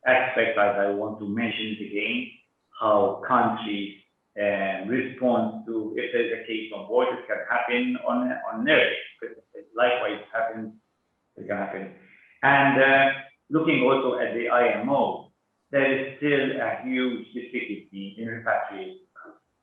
aspect, as I want to mention it again, how countries respond to, if there's a case on board, it can happen on their case. Likewise, it can happen. And looking also at the IMO, there is still a huge difficulty in repatriation.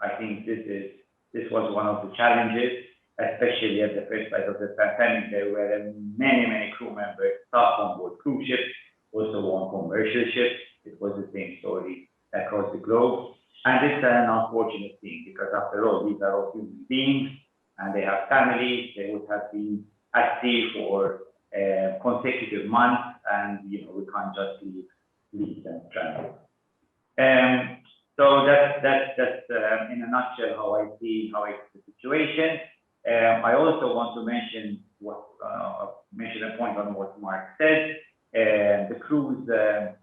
I think this was one of the challenges, especially at the first side of the pandemic. There were many crew members stuck on board cruise ships, also on commercial ships. It was the same story across the globe. And it's an unfortunate thing, because after all, these are all human beings and they have families. They would have been at sea for consecutive months, and we can't just leave them stranded. So that's in a nutshell how I see the situation. I also want to mention a point on what Mark said. The cruise the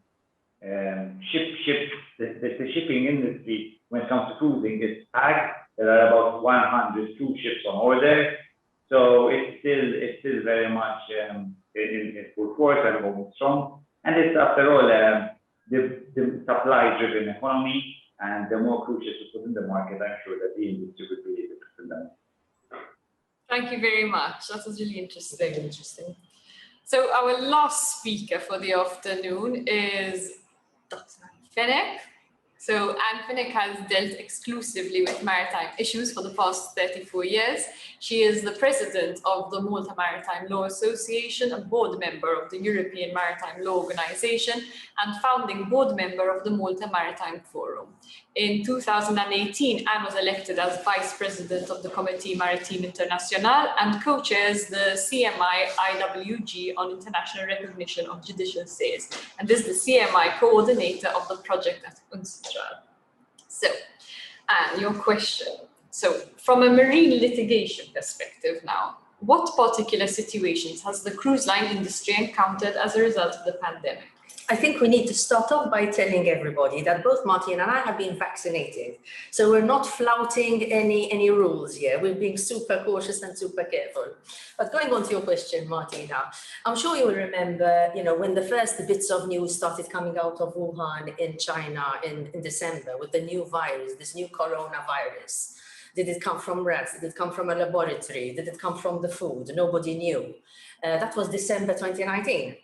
shipping industry, when it comes to cruising, is packed. There are about 100 cruise ships on order, so it's still very much in full force and going strong. And it's, after all, the supply-driven economy, and the more cruise ships we put in the market, I'm sure that the industry would be able to fill them. Thank you very much. That was really interesting. So our last speaker for the afternoon is Dr. Ann Fenech. So Ann Fenech has dealt exclusively with maritime issues for the past 34 years. She is the president of the Malta Maritime Law Association, a board member of the European Maritime Law Organization, and founding board member of the Malta Maritime Forum. In 2018, Anne was elected as vice president of the Committee Maritime International and co-chairs the CMI IWG on international recognition of judicial sales, and is the CMI coordinator of the project at UNCITRAL. So, Anne, your question. So, from a marine litigation perspective now, what particular situations has the cruise line industry encountered as a result of the pandemic? I think we need to start off by telling everybody that both Martin and I have been vaccinated. So we're not flouting any rules here. We're being super cautious and super careful. But going on to your question, Martina, I'm sure you will remember, when the first bits of news started coming out of Wuhan in China in December with the new virus, this new coronavirus. Did it come from rats? Did it come from a laboratory? Did it come from the food? Nobody knew. That was December 2019.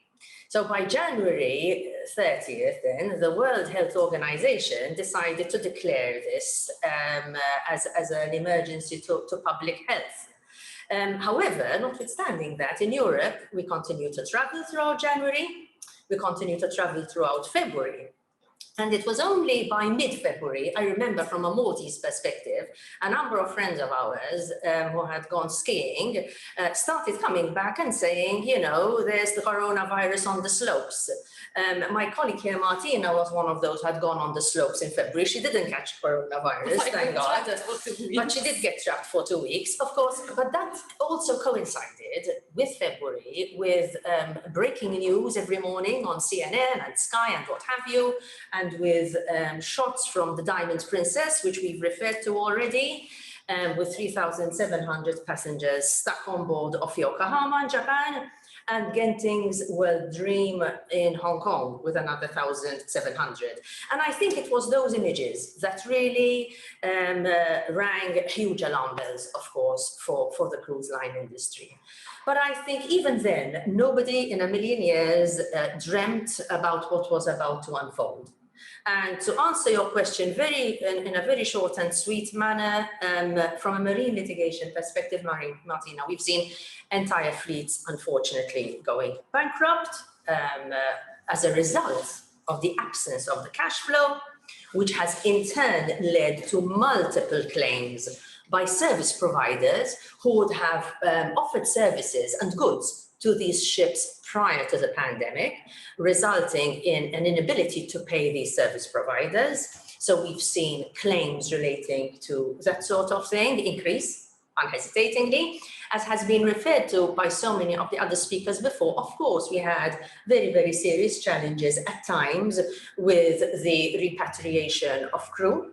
So by January 30th, then, the World Health Organization decided to declare this as an emergency to public health. However, notwithstanding that, in Europe, we continue to travel throughout January, we continue to travel throughout February. And it was only by mid-February, I remember from a Maltese perspective, a number of friends of ours who had gone skiing started coming back and saying, there's the coronavirus on the slopes. My colleague here, Martina, was one of those who had gone on the slopes in February. She didn't catch coronavirus, thank God, but she did get trapped for 2 weeks, of course. But that also coincided with February, with breaking news every morning on CNN and Sky and what have you, and with shots from the Diamond Princess, which we've referred to already, with 3,700 passengers stuck on board of Yokohama in Japan, and Genting's World Dream in Hong Kong with another 1,700. And I think it was those images that really rang huge alarm bells, of course, for the cruise line industry. But I think even then, nobody in a million years dreamt about what was about to unfold. And to answer your question in a very short and sweet manner, from a marine litigation perspective, Martina, we've seen entire fleets, unfortunately, going bankrupt as a result of the absence of the cash flow which has in turn led to multiple claims by service providers who would have offered services and goods to these ships prior to the pandemic, resulting in an inability to pay these service providers. So we've seen claims relating to that sort of thing increase unhesitatingly, as has been referred to by so many of the other speakers before. Of course, we had very, very serious challenges at times with the repatriation of crew.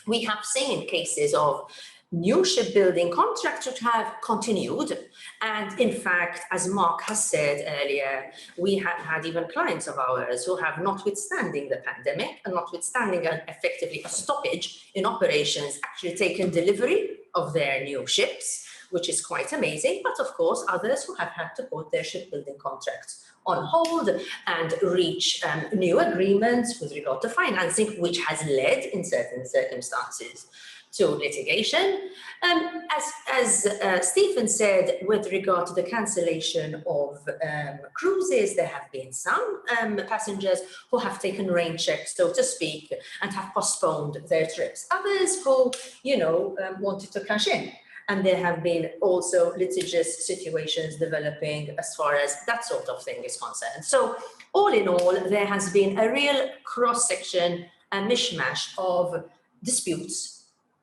We have seen cases of new shipbuilding contracts which have continued. And in fact, as Mark has said earlier, we have had even clients of ours who have, notwithstanding the pandemic and notwithstanding effectively a stoppage in operations, actually taken delivery of their new ships, which is quite amazing. But of course, others who have had to put their shipbuilding contracts on hold and reach new agreements with regard to financing, which has led in certain circumstances to litigation. As Stephen said, with regard to the cancellation of cruises, there have been some passengers who have taken rain checks, so to speak, and have postponed their trips. Others who, wanted to cash in. And there have been also litigious situations developing as far as that sort of thing is concerned. So all in all, there has been a real cross-section and mishmash of disputes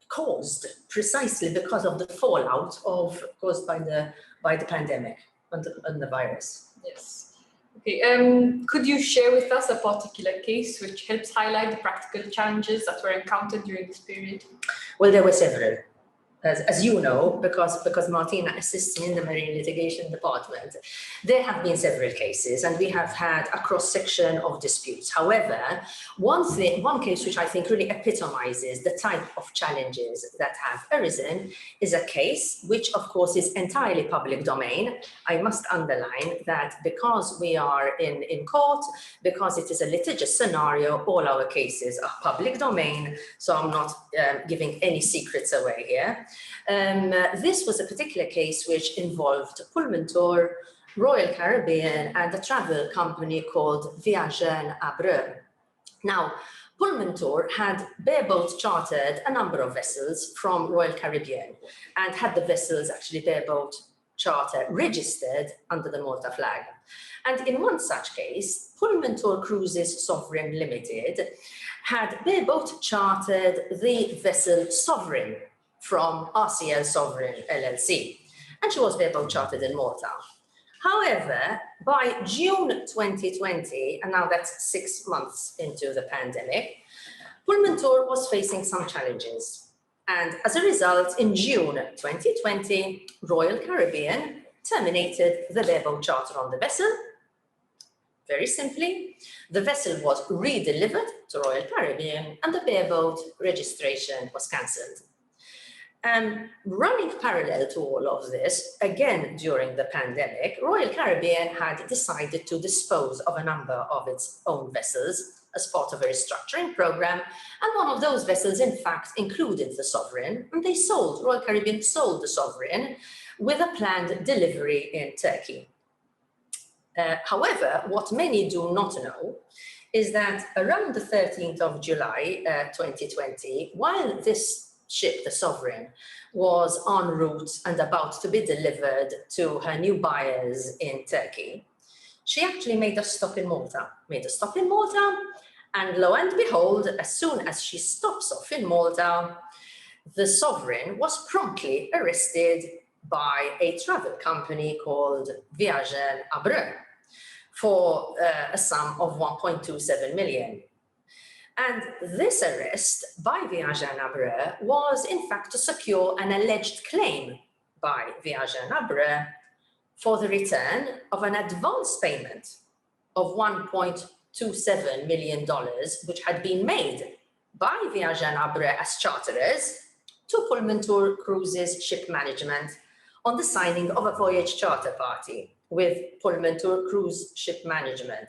caused precisely because of the fallout caused by the pandemic and the virus. Yes. Okay. Could you share with us a particular case which helps highlight the practical challenges that were encountered during this period? Well, there were several. As you know, because Martina assists me in the Marine Litigation Department, there have been several cases and we have had a cross-section of disputes. However, one case which I think really epitomizes the type of challenges that have arisen is a case which, of course, is entirely public domain. I must underline that because we are in court, because it is a litigious scenario, all our cases are public domain, so I'm not giving any secrets away here. This was a particular case which involved Pullmantur, Royal Caribbean, and a travel company called Viagen Abreu. Now, Pullmantur had bareboat chartered a number of vessels from Royal Caribbean and had the vessels actually bareboat charter registered under the Malta flag. And in one such case, Pullmantur Cruises Sovereign Limited had bareboat chartered the vessel Sovereign from RCL Sovereign LLC, and she was bareboat chartered in Malta. However, by June 2020, and now that's 6 months into the pandemic, Pullmantur was facing some challenges. And as a result, in June 2020, Royal Caribbean terminated the bareboat charter on the vessel. Very simply, the vessel was re-delivered to Royal Caribbean and the bareboat registration was cancelled. Running parallel to all of this, again during the pandemic, Royal Caribbean had decided to dispose of a number of its own vessels as part of a restructuring program, and one of those vessels in fact included the Sovereign, and Royal Caribbean sold the Sovereign with a planned delivery in Turkey. However, what many do not know is that around the 13th of July 2020, while this ship, the Sovereign, was en route and about to be delivered to her new buyers in Turkey, she actually made a stop in Malta. And lo and behold, as soon as she stops off in Malta, the Sovereign was promptly arrested by a travel company called Viagen Abreu for a sum of 1.27 million. And this arrest by Viagen Abreu was in fact to secure an alleged claim by Viagen Abreu for the return of an advance payment of $1.27 million, which had been made by Viagen Abreu as charterers to Pullmantur Cruises Ship Management on the signing of a voyage charter party with Pullmantur Cruise Ship Management.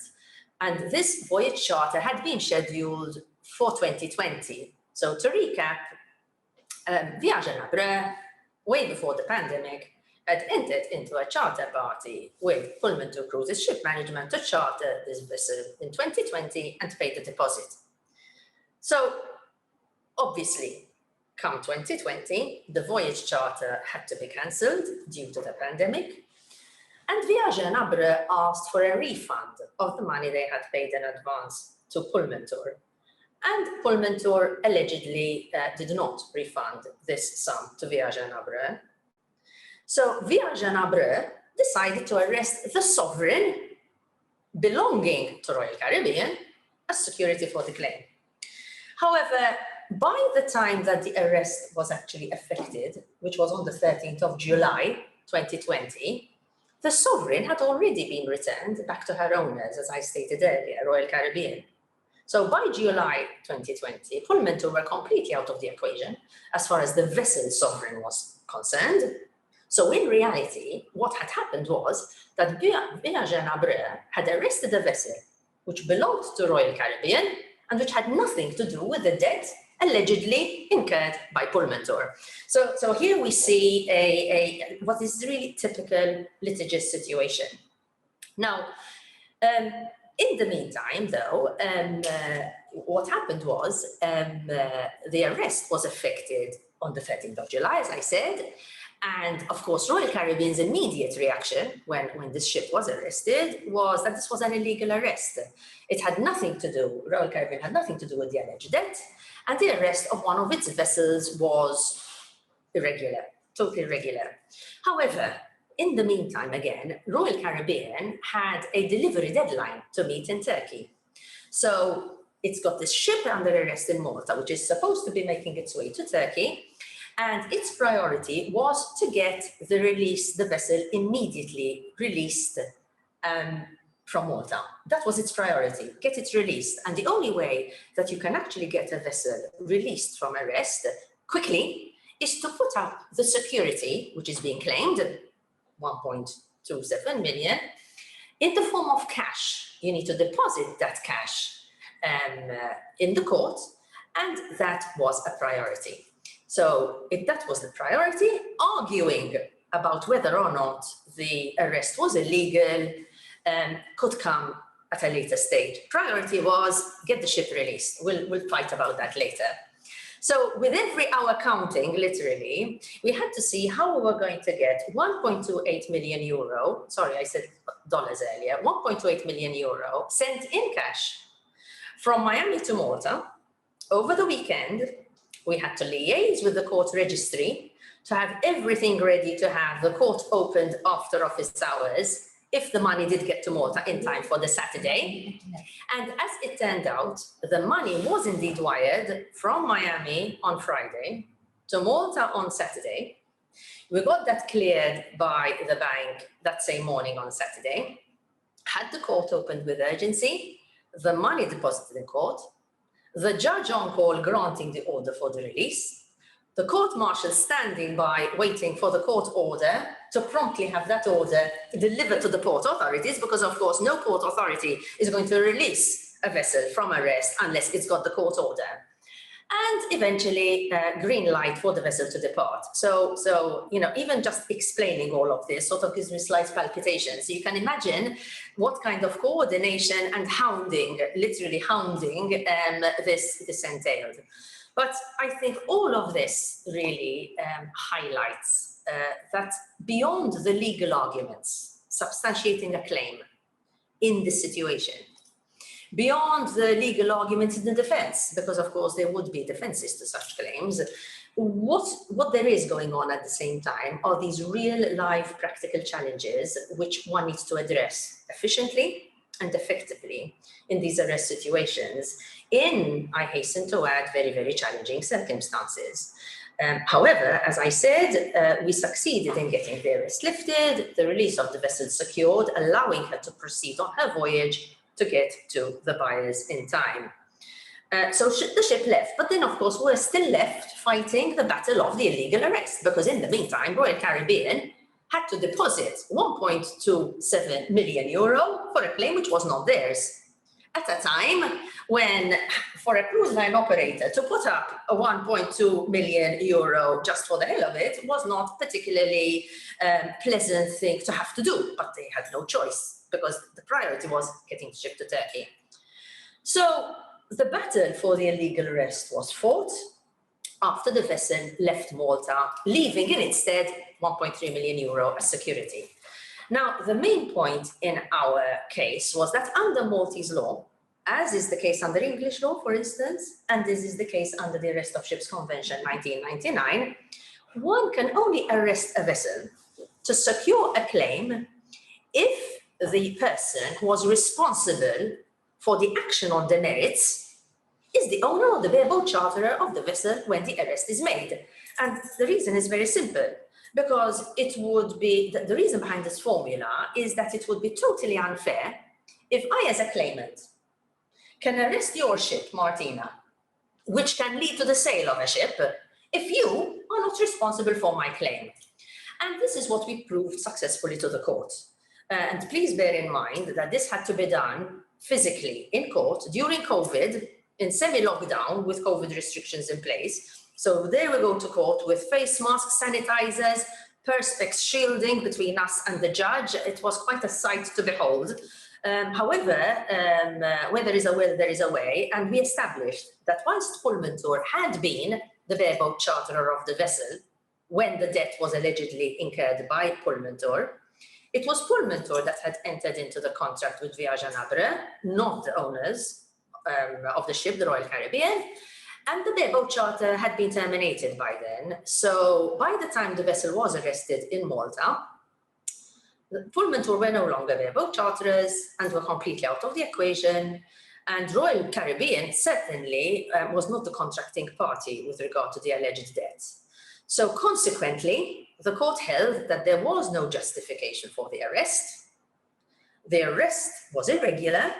And this voyage charter had been scheduled for 2020. So to recap, Viagen Abreu, way before the pandemic, had entered into a charter party with Pullmantur Cruises Ship Management to charter this vessel in 2020 and pay the deposit. So obviously, come 2020, the voyage charter had to be cancelled due to the pandemic. And Viaggi and Abre asked for a refund of the money they had paid in advance to Pullmantur. And Pullmantur allegedly did not refund this sum to Viaggi and Abre. So Viaggi and Abre decided to arrest the sovereign belonging to Royal Caribbean as security for the claim. However, by the time that the arrest was actually effected, which was on the 13th of July, 2020, the sovereign had already been returned back to her owners, as I stated earlier, Royal Caribbean. So by July 2020, Pullmantur were completely out of the equation as far as the vessel sovereign was concerned. So in reality, what had happened was that Viaggi and Abre had arrested a vessel which belonged to Royal Caribbean and which had nothing to do with the debt allegedly incurred by Pullmantur. So here we see what is really typical litigious situation. Now, in the meantime, though, what happened was the arrest was effected on the 13th of July, as I said. And of course, Royal Caribbean's immediate reaction when this ship was arrested was that this was an illegal arrest. It had nothing to do, Royal Caribbean had nothing to do with the alleged debt, and the arrest of one of its vessels was irregular, totally irregular. However, in the meantime, again, Royal Caribbean had a delivery deadline to meet in Turkey. So it's got this ship under arrest in Malta, which is supposed to be making its way to Turkey. And its priority was to get the vessel immediately released from Malta. That was its priority, get it released. And the only way that you can actually get a vessel released from arrest quickly is to put up the security, which is being claimed, 1.27 million, in the form of cash. You need to deposit that cash in the court, and that was a priority. So if that was the priority, arguing about whether or not the arrest was illegal could come at a later stage. Priority was get the ship released. We'll fight about that later. So with every hour counting, literally, we had to see how we were going to get 1.28 million euro, sorry, I said dollars earlier, 1.28 million euro sent in cash from Miami to Malta. Over the weekend, we had to liaise with the court registry to have everything ready to have the court opened after office hours if the money did get to Malta in time for the Saturday. And as it turned out, the money was indeed wired from Miami on Friday to Malta on Saturday. We got that cleared by the bank that same morning on Saturday, had the court opened with urgency, the money deposited in court, the judge on call granting the order for the release, the court marshal standing by waiting for the court order to promptly have that order delivered to the port authorities, because of course no port authority is going to release a vessel from arrest unless it's got the court order. And eventually green light for the vessel to depart. So you know, even just explaining all of this sort of gives me slight palpitations. So you can imagine what kind of coordination and hounding, literally hounding, this entailed. But I think all of this really highlights that beyond the legal arguments substantiating a claim in this situation, beyond the legal arguments in the defense, because of course there would be defenses to such claims, what there is going on at the same time are these real life practical challenges which one needs to address efficiently and effectively in these arrest situations in, I hasten to add, very, very challenging circumstances. However, as I said, we succeeded in getting the arrest lifted, the release of the vessel secured, allowing her to proceed on her voyage to get to the buyers in time. So the ship left, but then of course we're still left fighting the battle of the illegal arrest, because in the meantime, Royal Caribbean had to deposit 1.27 million euro for a claim which was not theirs. At a time when, for a cruise line operator to put up a 1.2 million euro just for the hell of it was not particularly pleasant thing to have to do, but they had no choice because the priority was getting the ship to Turkey. So The battle for the illegal arrest was fought after the vessel left Malta, leaving in its stead 1.3 million euro as security. Now, the main point in our case was that under Maltese law, as is the case under English law, for instance, and this is the case under the Arrest of Ships Convention 1999, one can only arrest a vessel to secure a claim if the person who was responsible for the action on the merits is the owner or the bareboat charterer of the vessel when the arrest is made. And the reason is very simple, because it would be, the reason behind this formula is that it would be totally unfair if I, as a claimant, can arrest your ship, Martina, which can lead to the sale of a ship, if you are not responsible for my claim. And this is what we proved successfully to the court. And please bear in mind that this had to be done physically in court during COVID, in semi-lockdown with COVID restrictions in place. So there we go to court with face masks, sanitizers, perspex shielding between us and the judge. It was quite a sight to behold. However, where there is a will, there is a way. And we established that whilst Pullmantur had been the bareboat charterer of the vessel when the debt was allegedly incurred by Pullmantur, it was Pullmantur that had entered into the contract with Viaggia Nabre, not the owners of the ship, the Royal Caribbean, and the bareboat charter had been terminated by then. So by the time the vessel was arrested in Malta, Pullmantur were no longer bareboat charterers and were completely out of the equation. And Royal Caribbean certainly was not the contracting party with regard to the alleged debt. So consequently, the court held that there was no justification for the arrest. The arrest was irregular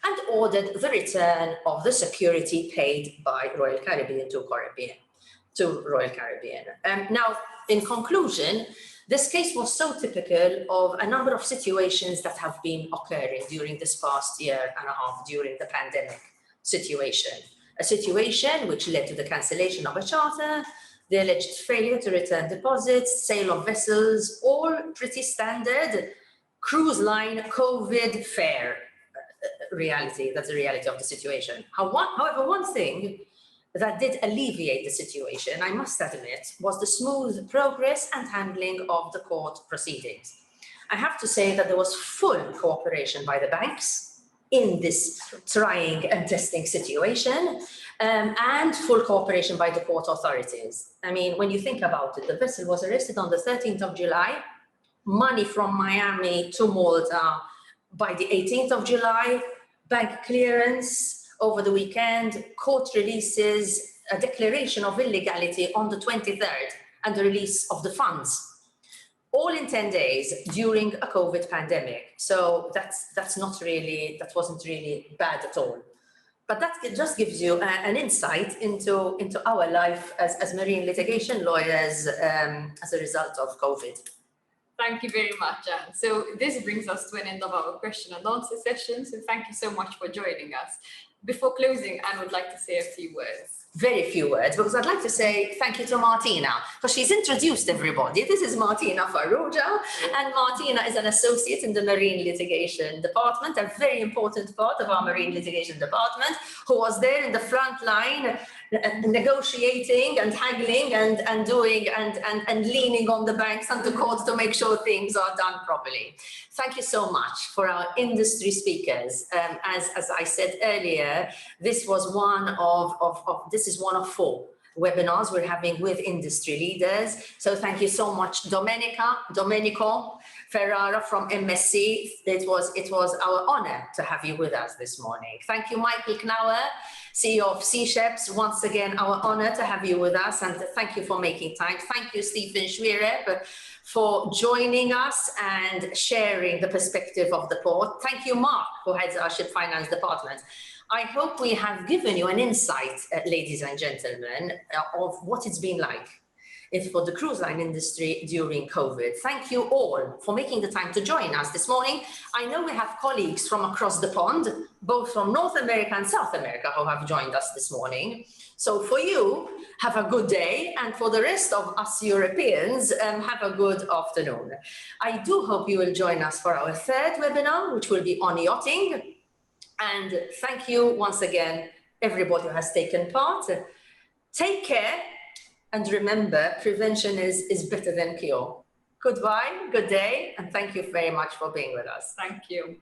and ordered the return of the security paid by Royal Caribbean to Royal Caribbean. Now, in conclusion, this case was so typical of a number of situations that have been occurring during this past year and a half during the pandemic situation. A situation which led to the cancellation of a charter, the alleged failure to return deposits, sale of vessels, all pretty standard cruise line COVID fare reality. That's the reality of the situation. However, one thing that did alleviate the situation, I must admit, was the smooth progress and handling of the court proceedings. I have to say that there was full cooperation by the banks in this trying and testing situation, and full cooperation by the port authorities. I mean, when you think about it, the vessel was arrested on the 13th of July, money from Miami to Malta by the 18th of July, bank clearance over the weekend, court releases, a declaration of illegality on the 23rd, and the release of the funds, all in 10 days during a COVID pandemic. So that wasn't really bad at all. But that just gives you an insight into our life as marine litigation lawyers as a result of COVID. Thank you very much, Anne. So this brings us to an end of our question and answer session. So thank you so much for joining us. Before closing, Anne would like to say a few words. Very few words, because I'd like to say thank you to Martina, because she's introduced everybody. This is Martina Farrugia, and Martina is an associate in the Marine Litigation Department, a very important part of our Marine Litigation Department, who was there in the front line negotiating and haggling and doing and leaning on the banks and the courts to make sure things are done properly. Thank you so much for our industry speakers. As I said earlier, this was one of 4 webinars we're having with industry leaders. So thank you so much, Domenico Ferrara from MSC. It was our honor to have you with us this morning. Thank you, Michael Knauer, CEO of Sea Sheps. Once again, our honor to have you with us, and thank you for making time. Thank you, Stephen Xuereb, for joining us and sharing the perspective of the port. Thank you, Mark, who heads our Ship Finance Department. I hope we have given you an insight, ladies and gentlemen, of what it's been like for the cruise line industry during COVID. Thank you all for making the time to join us this morning. I know we have colleagues from across the pond, both from North America and South America, who have joined us this morning. So for you, have a good day, and for the rest of us Europeans, have a good afternoon. I do hope you will join us for our 3rd webinar, which will be on yachting. And thank you once again everybody who has taken part. Take care, and remember, prevention is better than cure. Goodbye, good day, and thank you very much for being with us. Thank you.